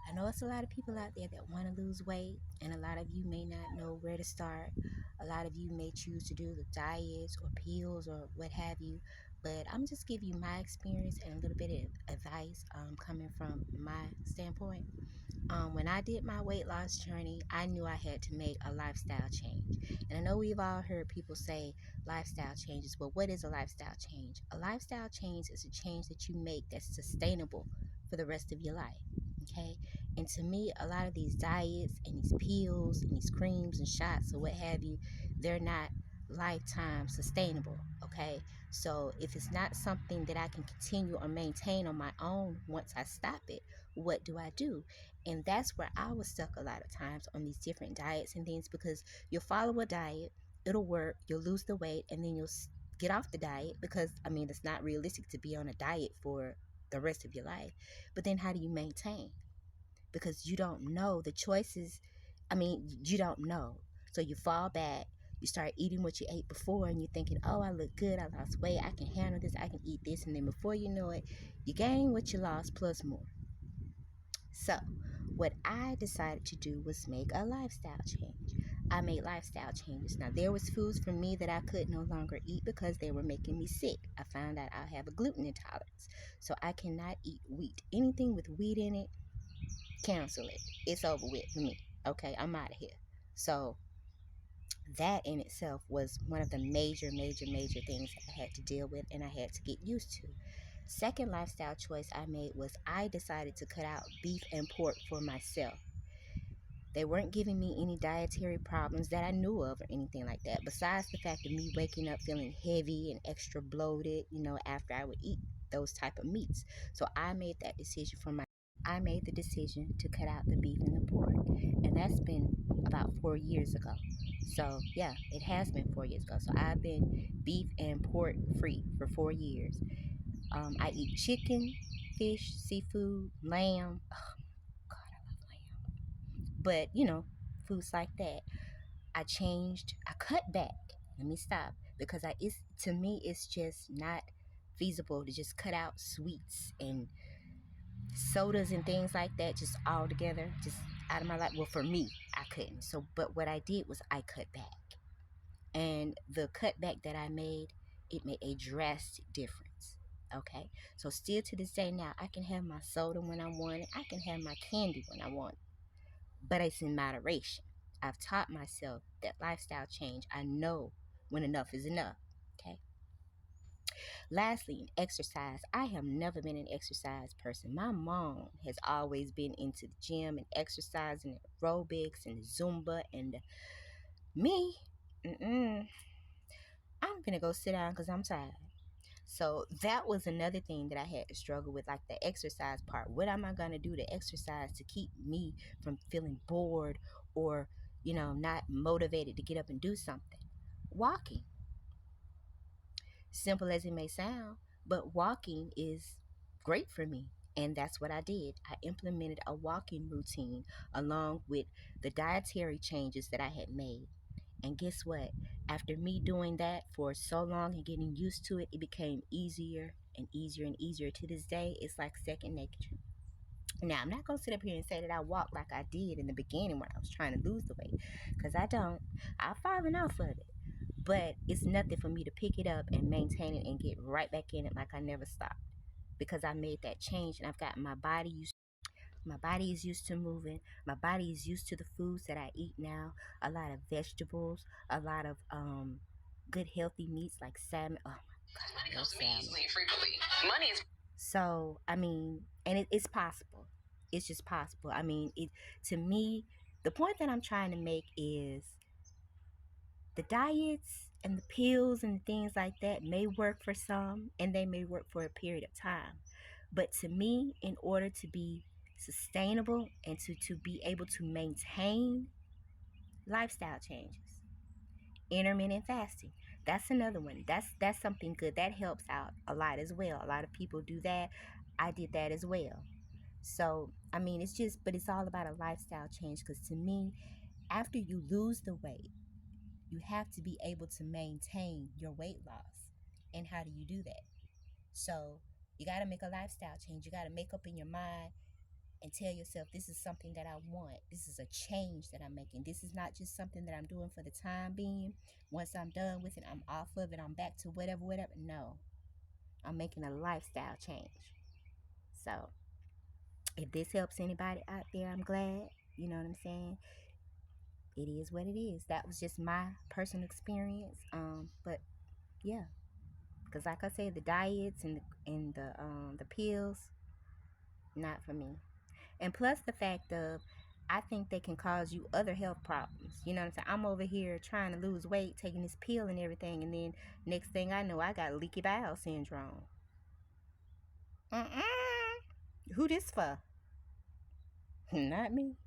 I know it's a lot of people out there that want to lose weight, and a lot of you may not know where to start. A lot of you may choose to do the diets or pills or what have you, but I'm just giving you my experience and a little bit of advice coming from my standpoint. When I did my weight loss journey, I knew I had to make a lifestyle change. And I know we've all heard people say lifestyle changes, but what is a lifestyle change? A lifestyle change is a change that you make that's sustainable for the rest of your life. Okay? And to me, a lot of these diets and these pills and these creams and shots or what have you, they're not lifetime sustainable. Okay? So if it's not something that I can continue or maintain on my own once I stop it, what do I do? And that's where I was stuck a lot of times on these different diets and things, because you'll follow a diet, it'll work, you'll lose the weight, and then you'll get off the diet because, I mean, it's not realistic to be on a diet for the rest of your life. But then how do you maintain? Because you don't know the choices. I mean, you don't know. So you fall back, you start eating what you ate before, and you're thinking, oh, I look good, I lost weight, I can handle this, I can eat this. And then before you know it, you gain what you lost plus more. So, what I decided to do was make a lifestyle change. I made lifestyle changes. Now, there was foods for me that I could no longer eat because they were making me sick. I found out I have a gluten intolerance, so I cannot eat wheat. Anything with wheat in it, cancel it. It's over with for me. Okay, I'm out of here. So, that in itself was one of the major things I had to deal with and I had to get used to. Second lifestyle choice I made was I decided to cut out beef and pork for myself. They weren't giving me any dietary problems that I knew of or anything like that, besides the fact of me waking up feeling heavy and extra bloated, after I would eat those type of meats. So I made that decision for my I made the decision to cut out the beef and the pork, and that's been about 4 years ago. So yeah, it has been 4 years ago. So I've been beef and pork free for 4 years. I eat chicken, fish, seafood, lamb. Oh God, I love lamb. But foods like that. I cut back. Let me stop, because to me it's just not feasible to just cut out sweets and sodas and things like that just all together, just out of my life. Well, for me, I couldn't. So, but what I did was I cut back. And the cutback that I made, it made a drastic difference. Okay? So still to this day now, I can have my soda when I want it. I can have my candy when I want it. But it's in moderation. I've taught myself that lifestyle change. I know when enough is enough. Okay? Lastly, in exercise, I have never been an exercise person. My mom has always been into the gym and exercising and aerobics and Zumba, and me, I'm gonna go sit down because I'm tired. So that was another thing that I had to struggle with, like the exercise part. What am I going to do to exercise to keep me from feeling bored or, not motivated to get up and do something? Walking. Simple as it may sound, but walking is great for me. And that's what I did. I implemented a walking routine along with the dietary changes that I had made. And guess what? After me doing that for so long and getting used to it, it became easier and easier and easier. To this day, it's like second nature. Now, I'm not going to sit up here and say that I walk like I did in the beginning when I was trying to lose the weight, because I don't. I've fallen off of it. But it's nothing for me to pick it up and maintain it and get right back in it like I never stopped, because I made that change and I've gotten my body used. My body is used to moving. My body is used to the foods that I eat now. A lot of vegetables, a lot of good healthy meats like salmon. Oh my God, money comes to me easily and frequently. Money is so. I mean, and it's possible. It's just possible. I mean, to me, the point that I'm trying to make is the diets and the pills and things like that may work for some, and they may work for a period of time. But to me, in order to be sustainable and to be able to maintain lifestyle changes, intermittent fasting, that's another one. That's something good. That helps out a lot as well. A lot of people do that. I did that as well. So, I mean, but it's all about a lifestyle change, because to me, after you lose the weight, you have to be able to maintain your weight loss. And how do you do that? So you got to make a lifestyle change. You got to make up in your mind, and tell yourself, this is something that I want. This is a change that I'm making. This is not just something that I'm doing for the time being. Once I'm done with it, I'm off of it. I'm back to whatever, whatever. No, I'm making a lifestyle change. So if this helps anybody out there, I'm glad. You know what I'm saying? It is what it is. That was just my personal experience. But yeah, because like I said, the diets and the pills, not for me. And plus the fact of, I think they can cause you other health problems. You know what I'm saying? I'm over here trying to lose weight, taking this pill and everything, and then next thing I know, I got leaky bowel syndrome. Who this for? Not me.